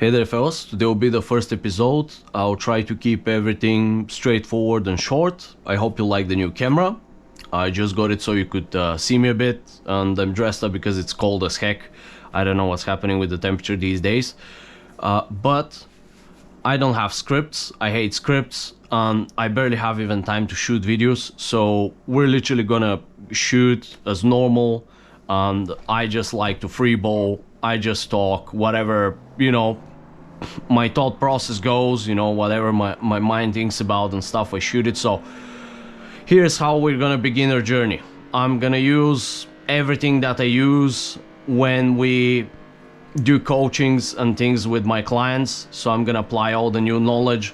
Hey there fellas, today will be the first episode. I'll try to keep everything straightforward and short. I hope you like the new camera. I just got it so you could see me a bit, and I'm dressed up because it's cold as heck. I don't know what's happening with the temperature these days. But I don't have scripts, I hate scripts, and I barely have even time to shoot videos. So we're literally gonna shoot as normal, and I just like to freeball. I just talk, whatever, my thought process goes, whatever my mind thinks about and stuff, I shoot it. So here's how we're gonna begin our journey. I'm gonna use everything that I use when we do coachings and things with my clients. So I'm gonna apply all the new knowledge.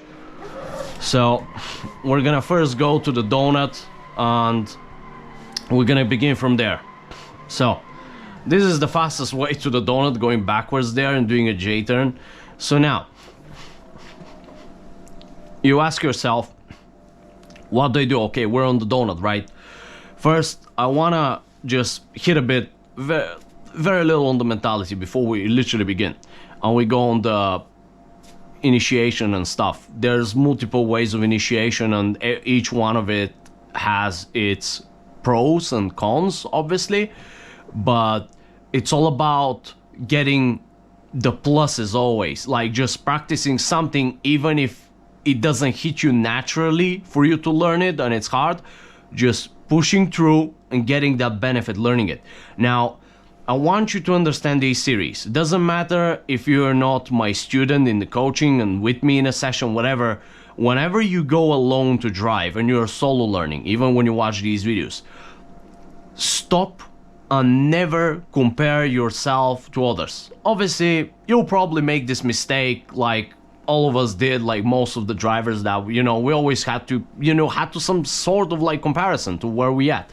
So we're gonna first go to the donut and we're gonna begin from there. So this is the fastest way to the donut, going backwards there and doing a J-turn. So now, you ask yourself, what do I do? Okay, we're on the donut, right? First, I wanna just hit a bit, very little on the mentality before we literally begin. And we go on the initiation and stuff. There's multiple ways of initiation, and each one of it has its pros and cons, obviously. But it's all about getting the pluses always, like just practicing something even if it doesn't hit you naturally for you to learn it and it's hard, just pushing through and getting that benefit learning it. Now, I want you to understand this series. It doesn't matter if you're not my student in the coaching and with me in a session, whatever. Whenever you go alone to drive and you're solo learning, even when you watch these videos, stop and never compare yourself to others. Obviously, you'll probably make this mistake like all of us did, like most of the drivers that, we always had to some sort of like comparison to where we at.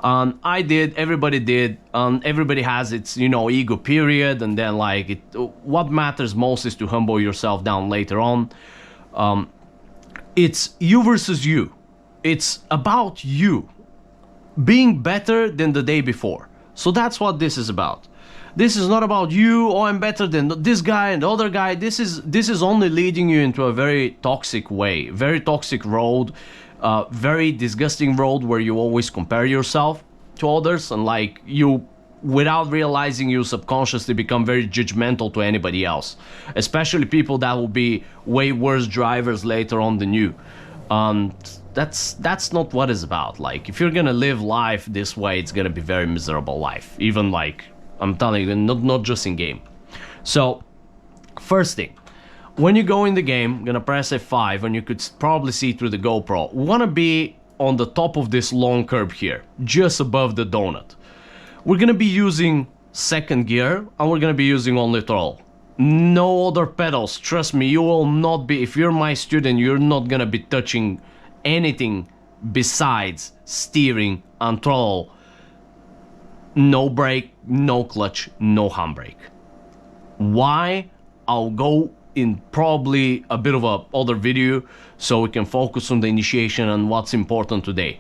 I did, everybody did, everybody has its, ego period, and then what matters most is to humble yourself down later on. It's you versus you. It's about you being better than the day before. So that's what this is about. This is not about you, oh, I'm better than this guy and the other guy. This is only leading you into a very toxic way, very toxic road, very disgusting road where you always compare yourself to others, and you, without realizing, you subconsciously become very judgmental to anybody else, especially people that will be way worse drivers later on than you. That's not what it's about. Like, if you're gonna live life this way, it's gonna be very miserable life. Even I'm telling you, not just in game. So, first thing, when you go in the game, I'm gonna press F5, and you could probably see through the GoPro. We wanna be on the top of this long curb here, just above the donut. We're gonna be using second gear, and we're gonna be using only throttle. No other pedals, trust me, you will not be, if you're my student, you're not gonna be touching anything besides steering and throttle. No brake, no clutch, no handbrake. Why? I'll go in probably a bit of a other video so we can focus on the initiation and what's important today.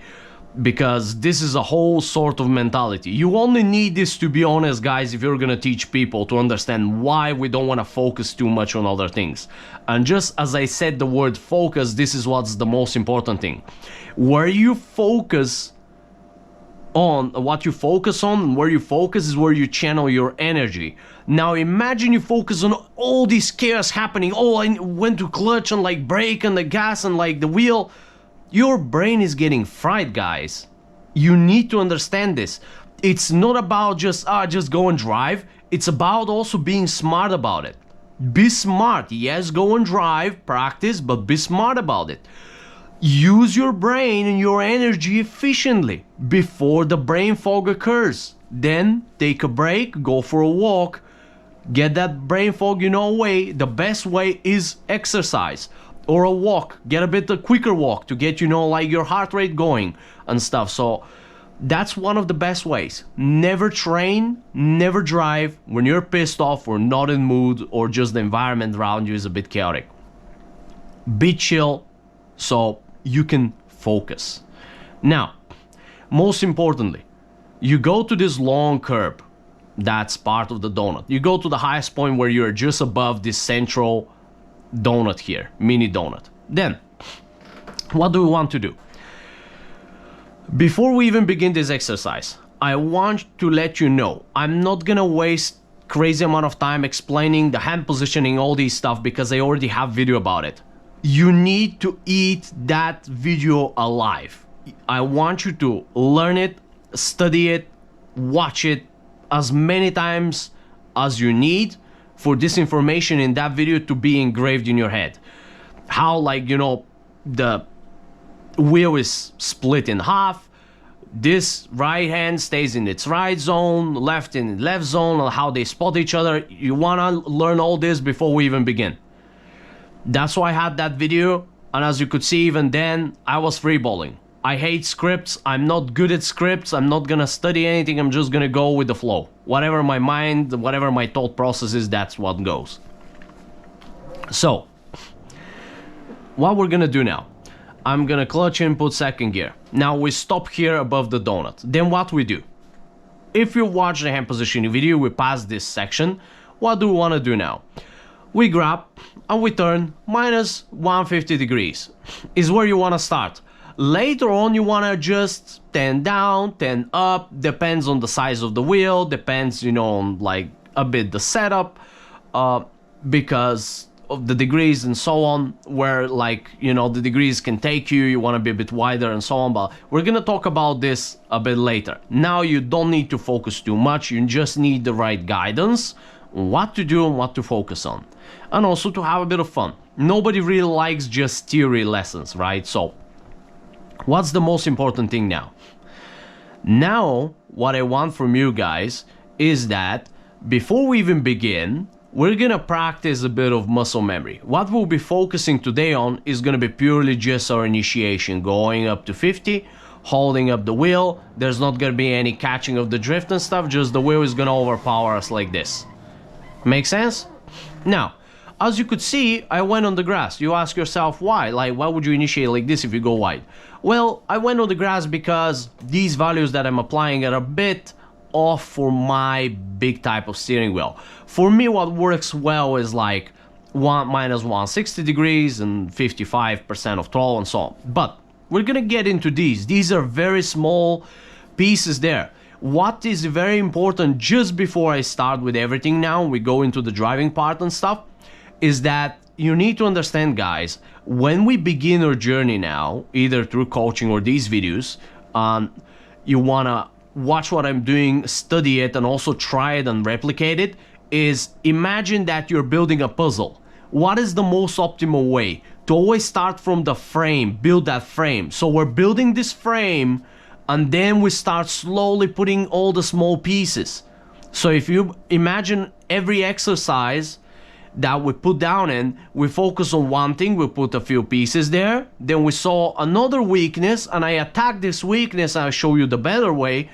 Because this is a whole sort of mentality. You only need this, to be honest, guys, if you're gonna teach people to understand why we don't want to focus too much on other things. And just as I said the word focus, this is what's the most important thing. Where you focus on, what you focus on, and where you focus is where you channel your energy. Now imagine you focus on all this chaos happening. Oh, I went to clutch and brake and the gas and the wheel. Your brain is getting fried, guys. You need to understand this. It's not about just go and drive. It's about also being smart about it. Be smart. Yes, go and drive, practice, but be smart about it. Use your brain and your energy efficiently before the brain fog occurs. Then take a break, go for a walk, get that brain fog away. The best way is exercise. Or a walk, get a bit a quicker walk to get your heart rate going and stuff. So that's one of the best ways. Never train, never drive when you're pissed off or not in mood, or just the environment around you is a bit chaotic. Be chill so you can focus. Now, most importantly, you go to this long curb. That's part of the donut. You go to the highest point where you're just above this central donut here, mini donut. Then, what do we want to do? Before we even begin this exercise, I want to let you know I'm not gonna waste crazy amount of time explaining the hand positioning, all these stuff, because I already have video about it. You need to eat that video alive. I want you to learn it, study it, watch it as many times as you need for this information in that video to be engraved in your head. How, like, you know, the wheel is split in half, this right hand stays in its right zone, left in left zone, and how they spot each other. You want to learn all this before we even begin. That's why I had that video, and as you could see, even then I was freeballing. I hate scripts. I'm not good at scripts. I'm not gonna study anything. I'm just gonna go with the flow. Whatever my mind, whatever my thought process is, that's what goes. So, what we're gonna do now, I'm gonna clutch input second gear. Now we stop here above the donut. Then what we do? If you watch the hand positioning video, we pass this section. What do we wanna do now? We grab and we turn minus 150 degrees. Is where you wanna start. Later on, you want to adjust 10 down, 10 up, depends on the size of the wheel, depends, you know, on like a bit the setup, because of the degrees and so on, where, like, you know, the degrees can take you, you want to be a bit wider and so on, but we're going to talk about this a bit later. Now you don't need to focus too much, you just need the right guidance on what to do and what to focus on, and also to have a bit of fun. Nobody really likes just theory lessons, right? So what's the most important thing now? Now, what I want from you guys is that before we even begin, we're gonna practice a bit of muscle memory. What we'll be focusing today on is gonna be purely just our initiation, going up to 50, holding up the wheel. There's not gonna be any catching of the drift and stuff, just the wheel is gonna overpower us like this. Make sense? Now, as you could see, I went on the grass. You ask yourself why? Like, why would you initiate like this if you go wide? Well, I went on the grass because these values that I'm applying are a bit off for my big type of steering wheel. For me, what works well is like minus 160 degrees and 55% of throttle and so on. But we're gonna get into these. These are very small pieces there. What is very important just before I start with everything now, we go into the driving part and stuff, is that you need to understand, guys, when we begin our journey now, either through coaching or these videos, you wanna watch what I'm doing, study it, and also try it and replicate it, is imagine that you're building a puzzle. What is the most optimal way? To always start from the frame, build that frame. So we're building this frame, and then we start slowly putting all the small pieces. So if you imagine every exercise that we put down in, we focus on one thing, we put a few pieces there, then we saw another weakness, and I attack this weakness, and I show you the better way,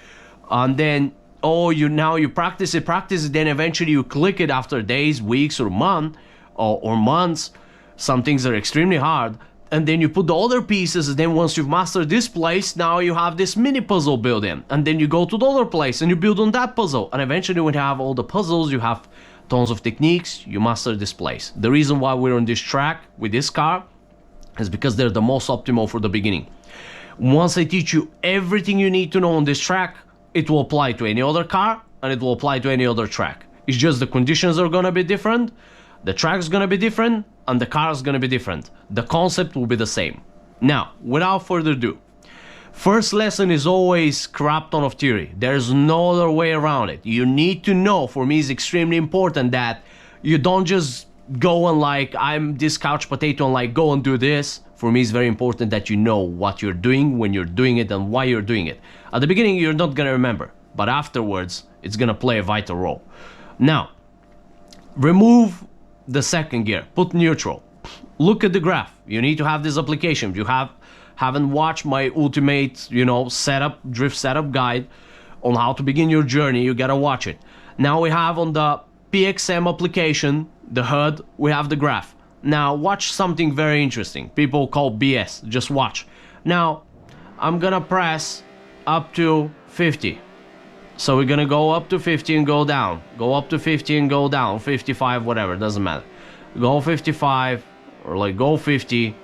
and then, oh, you practice it, then eventually you click it after days, weeks, or months. Some things are extremely hard, and then you put the other pieces, and then once you've mastered this place, now you have this mini puzzle built in, and then you go to the other place, and you build on that puzzle, and eventually when you have all the puzzles, you have tons of techniques, you master this place. The reason why we're on this track with this car is because they're the most optimal for the beginning. Once I teach you everything you need to know on this track, it will apply to any other car, and it will apply to any other track. It's just the conditions are gonna be different, the track's gonna be different, and the car's gonna be different. The concept will be the same. Now, without further ado, first lesson is always crap ton of theory. There's no other way around it. You need to know, for me it's extremely important that you don't just go and like, I'm this couch potato and like go and do this. For me it's very important that you know what you're doing, when you're doing it, and why you're doing it. At the beginning you're not gonna remember, but afterwards it's gonna play a vital role. Now, remove the second gear, put neutral. Look at the graph. You need to have this application. If you haven't watched my ultimate, drift setup guide on how to begin your journey, you gotta watch it. Now we have on the PXM application, the HUD, we have the graph. Now watch something very interesting. People call BS, just watch. Now I'm gonna press up to 50. So we're gonna go up to 50 and go down. Go up to 50 and go down. 55, whatever, doesn't matter. Go 55 or like go 50.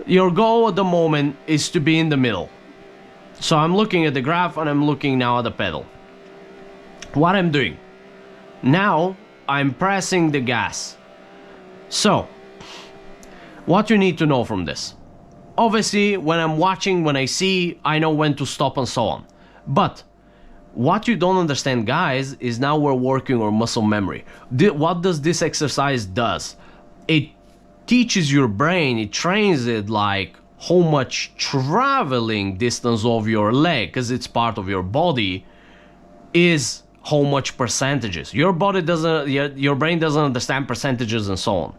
Your goal at the moment is to be in the middle. So I'm looking at the graph and I'm looking now at the pedal. What I'm doing now, I'm pressing the gas. So what you need to know from this, obviously when I'm watching, when I see, I know when to stop and so on. But what you don't understand, guys, is now we're working on muscle memory. What does this exercise does? It teaches your brain, it trains it like how much traveling distance of your leg, because it's part of your body, is how much percentages. Your body doesn't, your brain doesn't understand percentages and so on.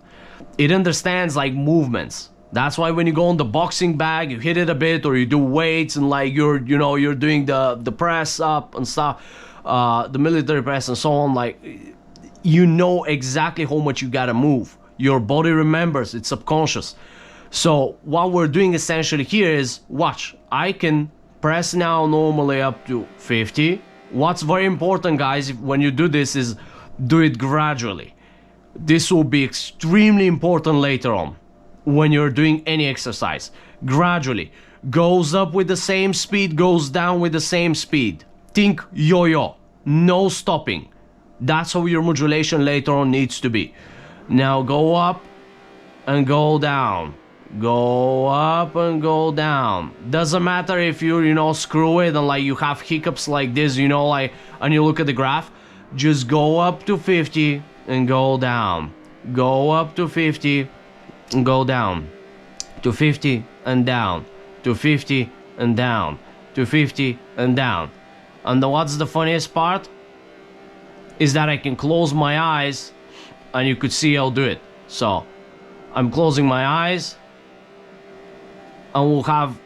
It understands like movements. That's why when you go on the boxing bag, you hit it a bit, or you do weights and like you're doing the press up and stuff, the military press and so on, like you know exactly how much you gotta move. Your body remembers, it's subconscious. So what we're doing essentially here is, watch, I can press now normally up to 50. What's very important, guys, when you do this is do it gradually. This will be extremely important later on when you're doing any exercise. Gradually. Goes up with the same speed, goes down with the same speed. Think yo-yo. No stopping. That's how your modulation later on needs to be. Now go up and go down. Go up and go down. Doesn't matter if you screw it and like you have hiccups like this, like, and you look at the graph. Just go up to 50 and go down. Go up to 50 and go down. To 50 and down. To 50 and down. To 50 and down. And what's the funniest part? Is that I can close my eyes and you could see I'll do it. So I'm closing my eyes and we'll have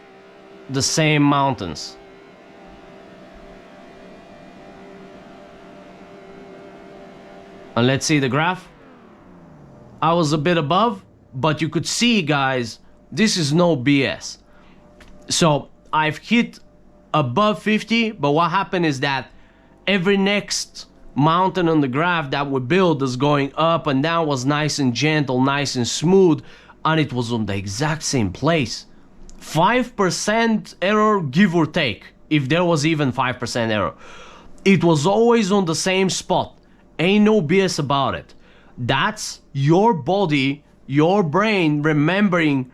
the same mountains. And let's see the graph. I was a bit above, but you could see, guys, this is no BS. So I've hit above 50, but what happened is that every next mountain on the graph that we built is going up and down was nice and gentle, nice and smooth, and it was on the exact same place. 5% error, give or take, if there was even 5% error. It was always on the same spot. Ain't no BS about it. That's your body, your brain remembering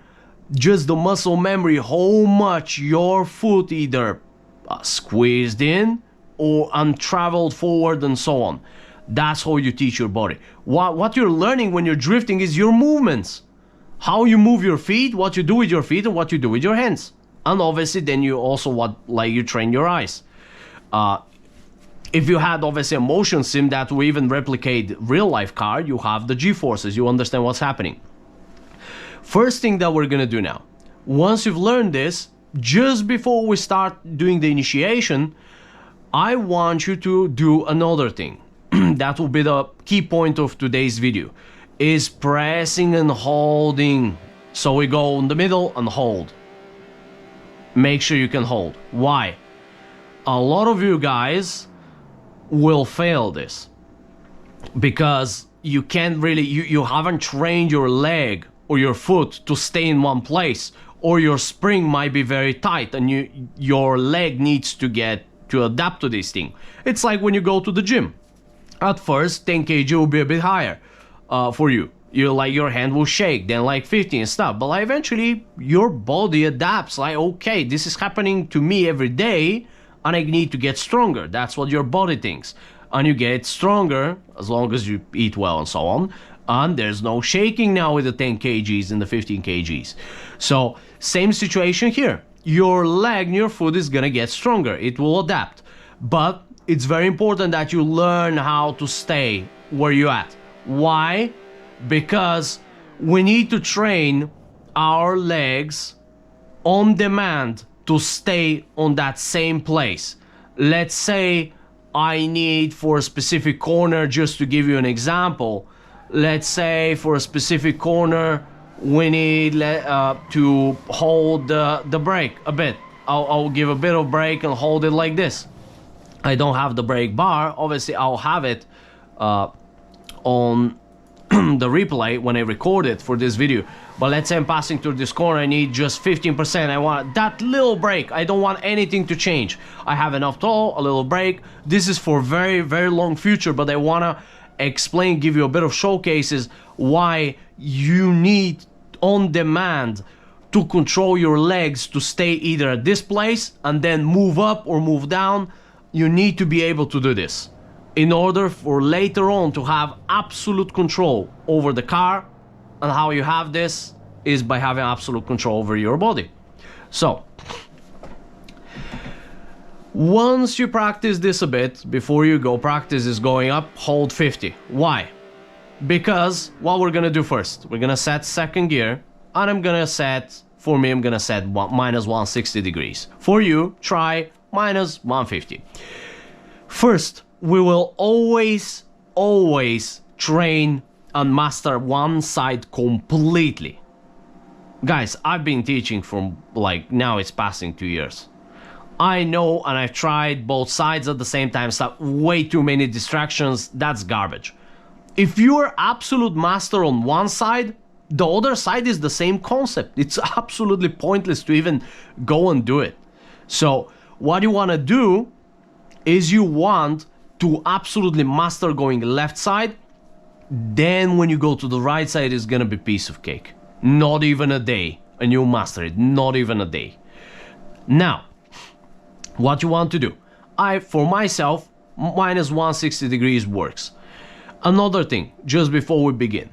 just the muscle memory, how much your foot either squeezed in or untraveled forward and so on. That's how you teach your body. What you're learning when you're drifting is your movements. How you move your feet, what you do with your feet, and what you do with your hands. And obviously then you also you train your eyes. If you had obviously a motion sim that will even replicate real life car, you have the G-forces, you understand what's happening. First thing that we're gonna do now, once you've learned this, just before we start doing the initiation, I want you to do another thing. That will be the key point of today's video, is pressing and holding. So we go in the middle and hold. Make sure you can hold. Why? A lot of you guys will fail this because you can't really, you haven't trained your leg or your foot to stay in one place, or your spring might be very tight and your leg needs to adapt to this thing. It's like when you go to the gym. At first 10 kg will be a bit higher for you. Your hand will shake, then like 50 and stuff, but like eventually your body adapts, like, okay, this is happening to me every day and I need to get stronger. That's what your body thinks. And you get stronger as long as you eat well and so on. And there's no shaking now with the 10 kgs and the 15 kgs. So same situation here. Your leg and your foot is gonna get stronger. It will adapt. But it's very important that you learn how to stay where you're at. Why? Because we need to train our legs on demand to stay on that same place. Let's say I need for a specific corner, just to give you an example, let's say for a specific corner we need to hold the brake a bit. I'll give a bit of brake and hold it like this. I don't have the brake bar, obviously I'll have it on the replay when I record it for this video. But let's say I'm passing through this corner, I need just 15%. I want that little brake. I don't want anything to change. I have enough tow, a little brake. This is for very, very long future, but I want to explain, give you a bit of showcases why you need on demand to control your legs to stay either at this place and then move up or move down. You need to be able to do this in order for later on to have absolute control over the car. And how you have this is by having absolute control over your body. So once you practice this a bit, before you go, practice is going up, hold 50. Why? Because what we're gonna do first, we're gonna set second gear, and I'm gonna set, for me, I'm gonna set minus 160 degrees. For you, try minus 150. First, we will always train and master one side completely. Guys, I've been teaching from like, now it's passing 2 years. I know, and I've tried both sides at the same time, so way too many distractions, that's garbage. If you're absolute master on one side, the other side is the same concept. It's absolutely pointless to even go and do it. So what you want to do is you want to absolutely master going left side. Then when you go to the right side, it's gonna be piece of cake. Not even a day, and you'll master it. Not even a day. Now, what you want to do? For myself, minus 160 degrees works. Another thing, just before we begin.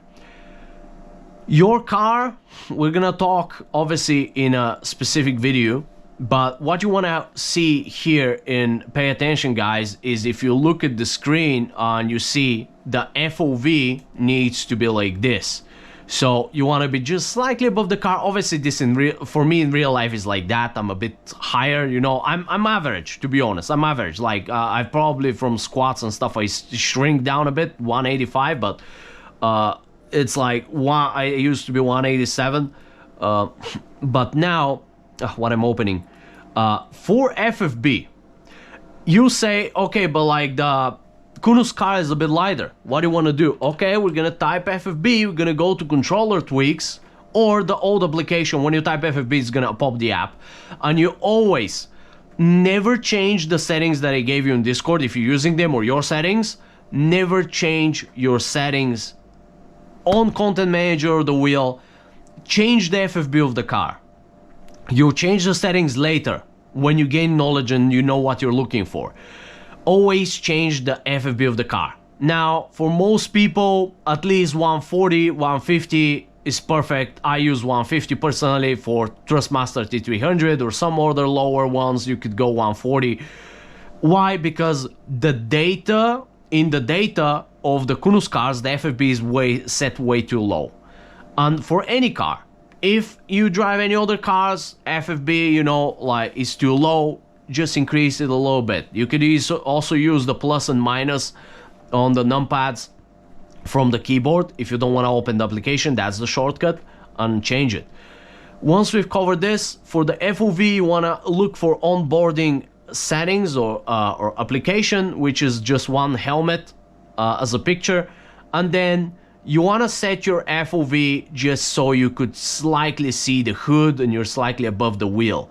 Your car, we're gonna talk obviously in a specific video, but what you wanna see here and pay attention, guys, is if you look at the screen and you see the FOV needs to be like this. So you want to be just slightly above the car. Obviously this for me in real life is like that. I'm a bit higher, you know. I'm average, to be honest. I'm average. Like I probably from squats and stuff I shrink down a bit, 185, but it's like I used to be 187, but now what I'm opening for FFB, you say, okay, but like the Kunos car is a bit lighter. What do you want to do? Okay, we're gonna type FFB, we're gonna go to controller tweaks or the old application. When you type FFB, it's gonna pop the app, and you always never change the settings that I gave you in Discord. If you're using them or your settings, never change your settings on Content Manager or the wheel. Change the FFB of the car. You'll change the settings later when you gain knowledge and you know what you're looking for. Always change the FFB of the car. Now, for most people, at least 140, 150 is perfect. I use 150 personally. For Trustmaster T300 or some other lower ones, you could go 140. Why? Because the data, in the data of the Kunos cars, the FFB is set way too low. And for any car, if you drive any other cars, FFB, you know, like is too low, just increase it a little bit. You could also use the plus and minus on the numpads from the keyboard. If you don't want to open the application, that's the shortcut, and change it. Once we've covered this, for the FOV, you want to look for onboarding settings or application, which is just one helmet as a picture, and then you want to set your FOV just so you could slightly see the hood and you're slightly above the wheel.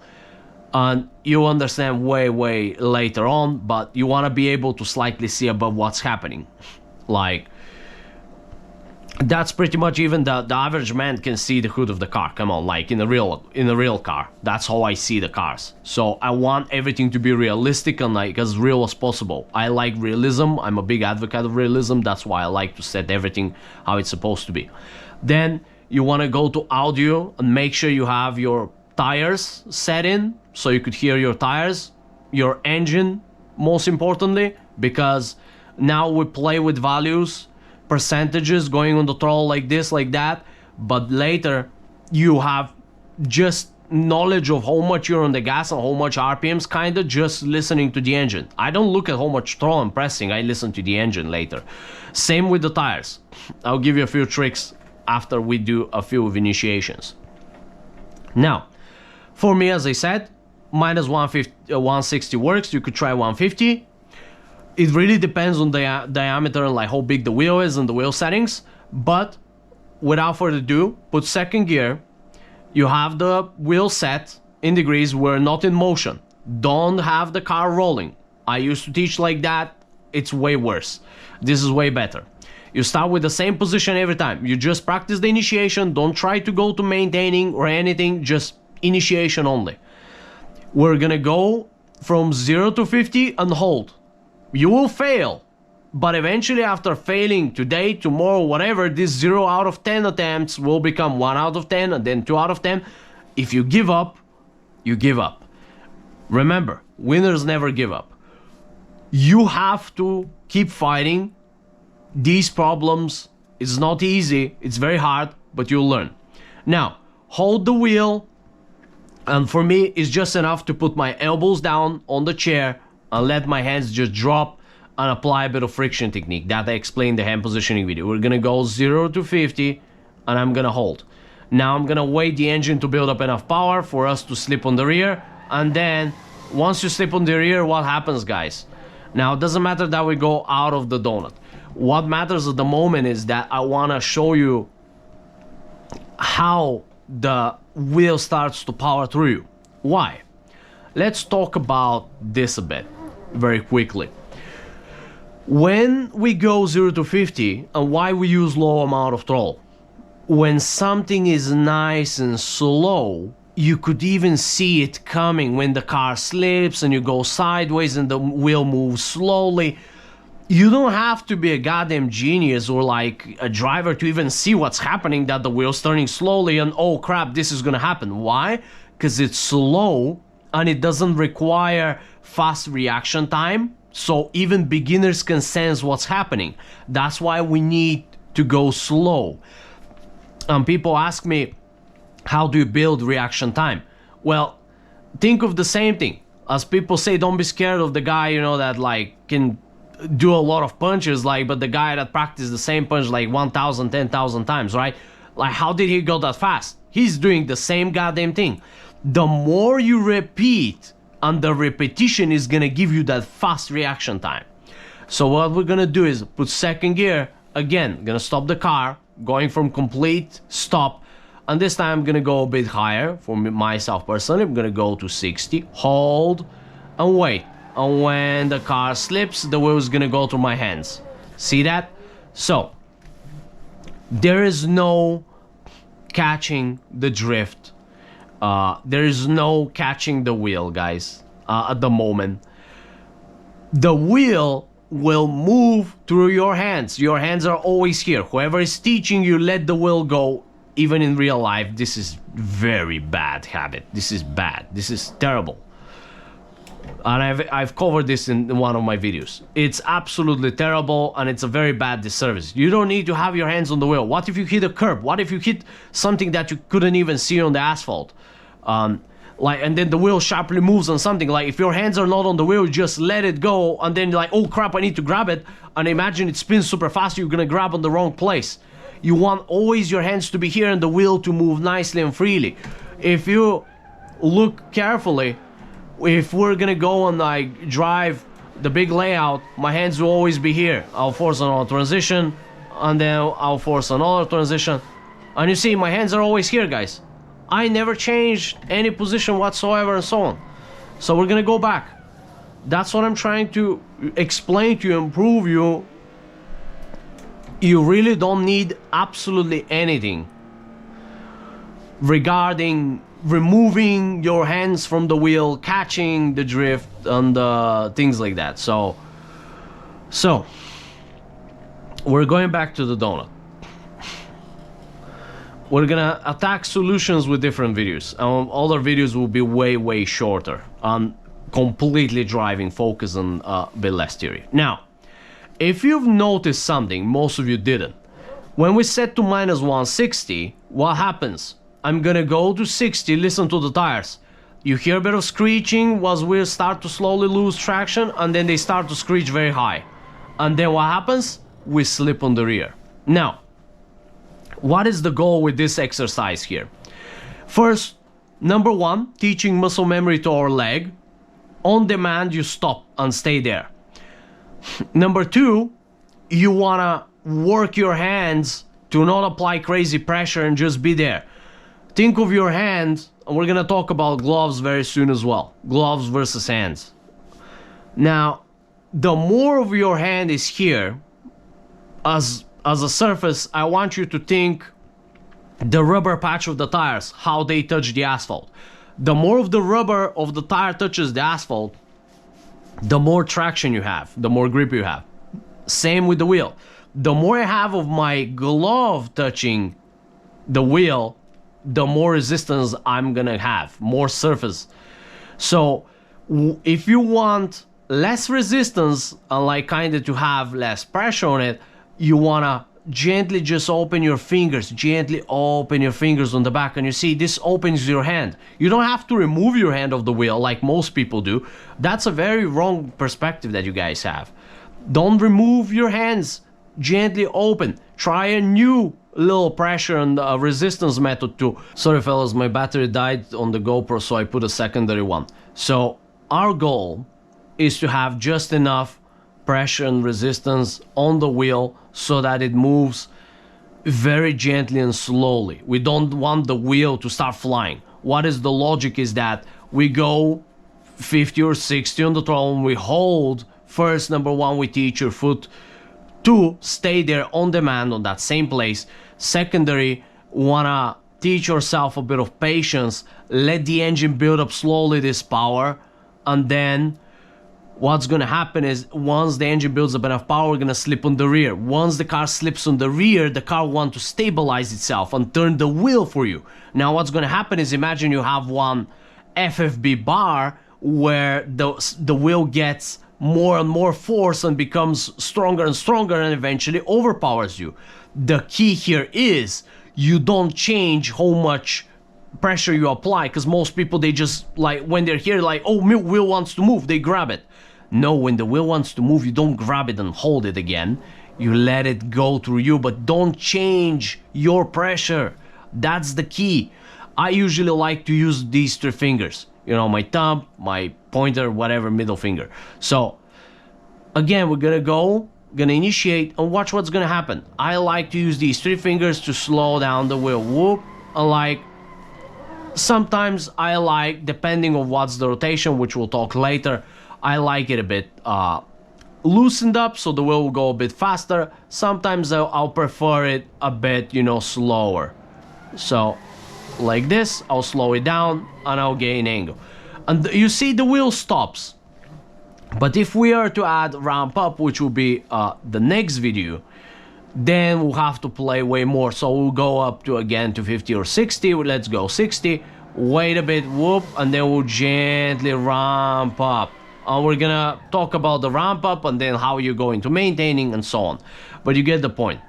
And you understand way later on, but you want to be able to slightly see above what's happening. Like, that's pretty much, even the average man can see the hood of the car. Come on, like in a real car. That's how I see the cars. So I want everything to be realistic and like as real as possible. I like realism. I'm a big advocate of realism. That's why I like to set everything how it's supposed to be. Then you want to go to audio and make sure you have your tires set in so you could hear your tires, your engine most importantly, because now we play with values, percentages going on the throttle like this, like that, but later you have just knowledge of how much you're on the gas and how much RPMs, kind of just listening to the engine. I don't look at how much throttle I'm pressing, I listen to the engine later. Same with the tires. I'll give you a few tricks after we do a few initiations. Now, for me, as I said, minus 160 works. You could try 150. It really depends on the diameter and like how big the wheel is and the wheel settings. But without further ado, put second gear. You have the wheel set in degrees. We're not in motion. Don't have the car rolling. I used to teach like that. It's way worse. This is way better. You start with the same position every time. You just practice the initiation. Don't try to go to maintaining or anything. Just initiation only. We're gonna go from 0 to 50 and hold. You will fail. But eventually, after failing today, tomorrow, whatever, this 0 out of 10 attempts will become 1 out of 10 and then 2 out of 10. If you give up, you give up. Remember, winners never give up. You have to keep fighting these problems. It's not easy, it's very hard, but you'll learn. Now, hold the wheel, and for me, it's just enough to put my elbows down on the chair and let my hands just drop and apply a bit of friction technique that I explained in the hand positioning video. We're gonna go 0 to 50 and I'm gonna hold. Now I'm gonna wait the engine to build up enough power for us to slip on the rear, and then once you slip on the rear, what happens, guys? Now it doesn't matter that we go out of the donut. What matters at the moment is that I wanna show you how the wheel starts to power through you. Why? Let's talk about this a bit very quickly. When we go 0 to 50, and why we use low amount of throttle, when something is nice and slow, you could even see it coming when the car slips and you go sideways and the wheel moves slowly. You don't have to be a goddamn genius or like a driver to even see what's happening, that the wheel's turning slowly and oh crap, this is gonna happen. Why? Because it's slow and it doesn't require fast reaction time. So even beginners can sense what's happening. That's why we need to go slow. People ask me, how do you build reaction time? Well, think of the same thing. As people say, don't be scared of the guy, you know, that like can do a lot of punches, like, but the guy that practiced the same punch like 1,000, 10,000 times, right? Like, how did he go that fast? He's doing the same goddamn thing. The more you repeat, and the repetition is gonna give you that fast reaction time. So what we're gonna do is put second gear, again, gonna stop the car, going from complete stop, and this time I'm gonna go a bit higher. For myself personally, I'm gonna go to 60, hold, and wait. And when the car slips, the wheel is gonna go through my hands. See that? So, there is no catching the drift. There is no catching the wheel, guys, at the moment. The wheel will move through your hands. Your hands are always here. Whoever is teaching you, let the wheel go. Even in real life, this is very bad habit. This is bad. This is terrible. And I've covered this in one of my videos. It's absolutely terrible, and it's a very bad disservice. You don't need to have your hands on the wheel. What if you hit a curb? What if you hit something that you couldn't even see on the asphalt? And then the wheel sharply moves on something. Like, if your hands are not on the wheel, just let it go, and then you're like, oh crap, I need to grab it. And imagine it spins super fast, you're gonna grab on the wrong place. You want always your hands to be here and the wheel to move nicely and freely. If you look carefully, if we're gonna go and like drive the big layout, my hands will always be here. I'll force another transition, and then I'll force another transition. And you see, my hands are always here, guys. I never changed any position whatsoever and so on. So we're gonna go back. That's what I'm trying to explain to you and prove you. You really don't need absolutely anything regarding removing your hands from the wheel, catching the drift, and things like that. So we're going back to the donut. We're gonna attack solutions with different videos. Other videos will be way shorter on completely driving focus and a bit less theory. Now, if you've noticed something, most of you didn't. When we set to minus 160, what happens? I'm gonna go to 60, listen to the tires. You hear a bit of screeching as we start to slowly lose traction, and then they start to screech very high. And then what happens? We slip on the rear. Now, what is the goal with this exercise here? First, number one, teaching muscle memory to our leg. On demand, you stop and stay there. Number two, you wanna work your hands to not apply crazy pressure and just be there. Think of your hands, and we're gonna talk about gloves very soon as well. Gloves versus hands. Now, the more of your hand is here as a surface, I want you to think the rubber patch of the tires, how they touch the asphalt. The more of the rubber of the tire touches the asphalt, the more traction you have, the more grip you have. Same with the wheel. The more I have of my glove touching the wheel, the more resistance I'm gonna have, more surface. So if you want less resistance and like kinda to have less pressure on it, you wanna gently just open your fingers, gently open your fingers on the back, and you see this opens your hand. You don't have to remove your hand off the wheel like most people do. That's a very wrong perspective that you guys have. Don't remove your hands, gently open. Try a new little pressure and resistance method too. Sorry fellas, my battery died on the GoPro, so I put a secondary one. So our goal is to have just enough pressure and resistance on the wheel so that it moves very gently and slowly. We don't want the wheel to start flying. What is the logic is that we go 50 or 60 on the throttle and we hold. First, number one, we teach your foot to stay there on demand on that same place. Secondary, wanna teach yourself a bit of patience, let the engine build up slowly this power, and then what's gonna happen is once the engine builds up enough power, we're gonna slip on the rear. Once the car slips on the rear, the car wants to stabilize itself and turn the wheel for you. Now what's gonna happen is imagine you have one FFB bar where the wheel gets more and more force and becomes stronger and stronger and eventually overpowers you. The key here is you don't change how much pressure you apply, because most people, they just like when they're here like, oh, my wheel wants to move, they grab it. No, when the wheel wants to move, you don't grab it and hold it again. You let it go through you, but don't change your pressure. That's the key. I usually like to use these three fingers. You know, my thumb, my pointer, whatever, middle finger. So again, we're gonna initiate and watch what's gonna happen. I like to use these three fingers to slow down the wheel. Whoop, and like sometimes I like, depending on what's the rotation, which we'll talk later, I like it a bit loosened up so the wheel will go a bit faster. Sometimes I'll prefer it a bit, you know, slower. So like this, I'll slow it down and I'll gain angle. And you see the wheel stops. But if we are to add ramp up, which will be the next video, then we'll have to play way more. So we'll go up to again to 50 or 60. Let's go 60. Wait a bit, whoop, and then we'll gently ramp up. And we're gonna talk about the ramp up and then how you're going to maintaining and so on. But you get the point.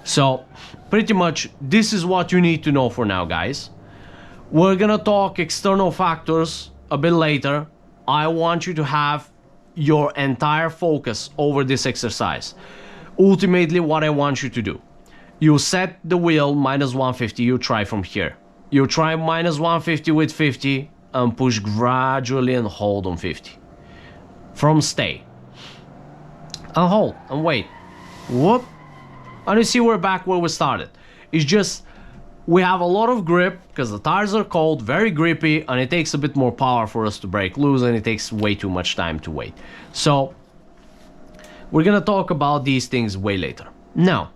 So pretty much this is what you need to know for now, guys. We're gonna talk external factors a bit later. I want you to have your entire focus over this exercise. Ultimately, what I want you to do, you set the wheel minus 150, you try from here. You try minus 150 with 50 and push gradually and hold on 50. From stay. And hold and wait. Whoop. And you see we're back where we started. It's just we have a lot of grip because the tires are cold, very grippy, and it takes a bit more power for us to break loose, and it takes way too much time to wait. So we're gonna talk about these things way later. Now,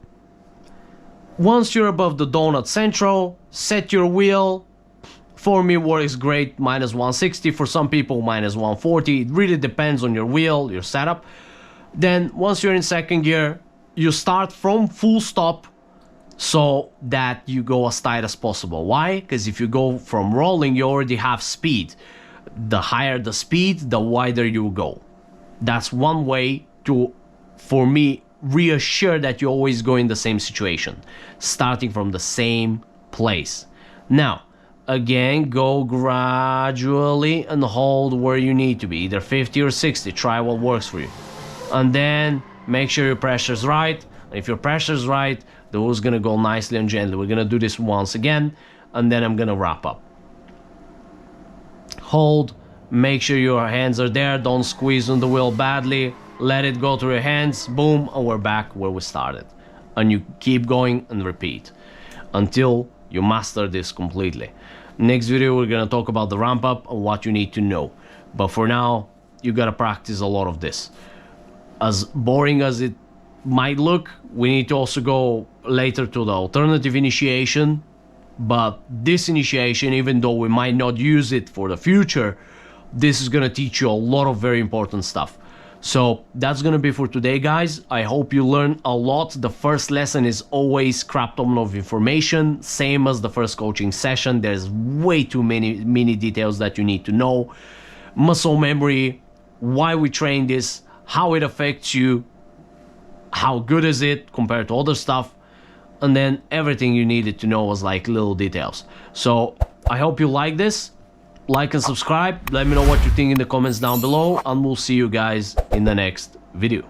once you're above the donut central, set your wheel. For me, works great, minus 160. For some people, minus 140. It really depends on your wheel, your setup. Then once you're in second gear, you start from full stop so that you go as tight as possible. Why? Because if you go from rolling, you already have speed. The higher the speed, the wider you go. That's one way to, for me, reassure that you always go in the same situation, starting from the same place. Now, again, go gradually and hold where you need to be, either 50 or 60. Try what works for you. And then make sure your pressure's right. If your pressure's right, the wheel's gonna go nicely and gently. We're gonna do this once again, and then I'm gonna wrap up. Hold, make sure your hands are there, don't squeeze on the wheel badly. let it go through your hands, boom, and we're back where we started. And you keep going and repeat until you master this completely. Next video we're gonna talk about the ramp up and what you need to know. But for now, you gotta practice a lot of this. As boring as it might look, we need to also go later to the alternative initiation. But this initiation, even though we might not use it for the future, this is gonna teach you a lot of very important stuff. So that's gonna be for today, guys. I hope you learned a lot. The first lesson is always crap ton of information, same as the first coaching session. There's way too many details that you need to know. Muscle memory, why we train this, how it affects you, how good is it compared to other stuff, and then everything you needed to know was like little details. So I hope you like this. Like and subscribe. Let me know what you think in the comments down below, and we'll see you guys in the next video.